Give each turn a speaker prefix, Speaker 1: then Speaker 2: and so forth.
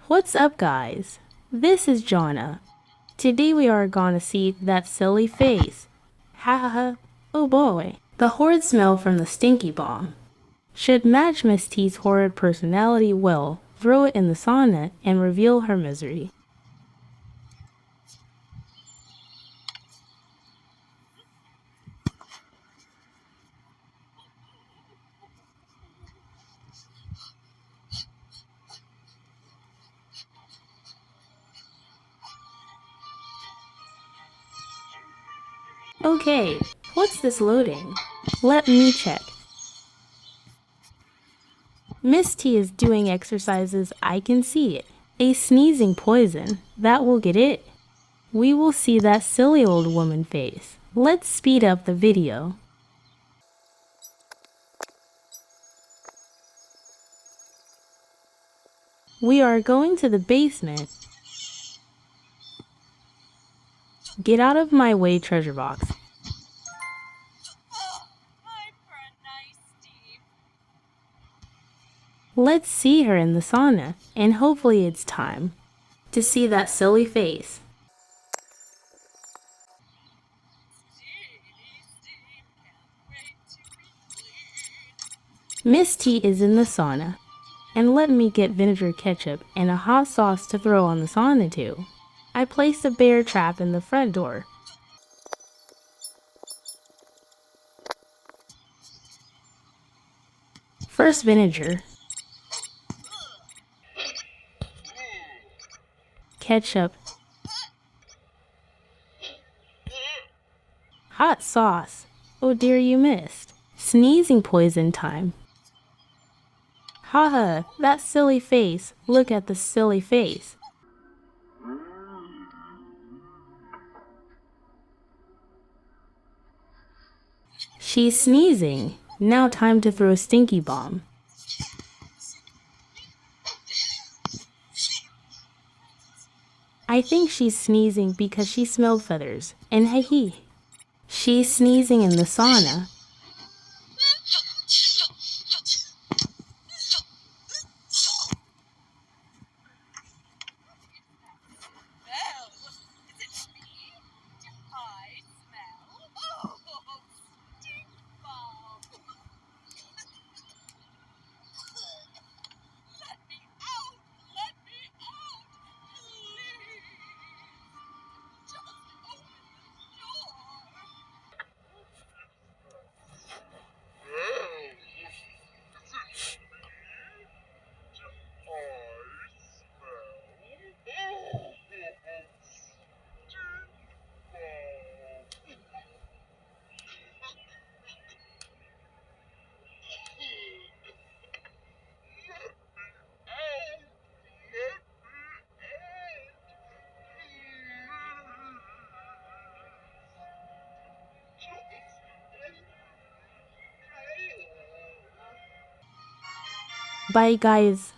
Speaker 1: What's up, guys? This is Gianna. Today we are gonna see that silly face. Ha ha ha. Oh boy. The horrid smell from the stinky bomb. Should match Miss T's horrid personality well, throw it in the sauna and reveal her misery. Okay, what's this loading? Let me check. Miss T is doing exercises, I can see it. A sneezing poison, that will get it. We will see that silly old woman face. Let's speed up the video. We are going to the basement. Get out of my way, treasure box. Let's see her in the sauna, and hopefully it's time to see that silly face. Miss T is in the sauna, and let me get vinegar ketchup and a hot sauce to throw on the sauna too. I placed a bear trap in the front door. First vinegar, ketchup, hot sauce. Oh dear, you missed. Sneezing poison time. Haha, that silly face. Look at the silly face. She's sneezing. Now time to throw a stinky bomb. I think she's sneezing because she smelled feathers. And hey, she's sneezing in the sauna. Bye guys.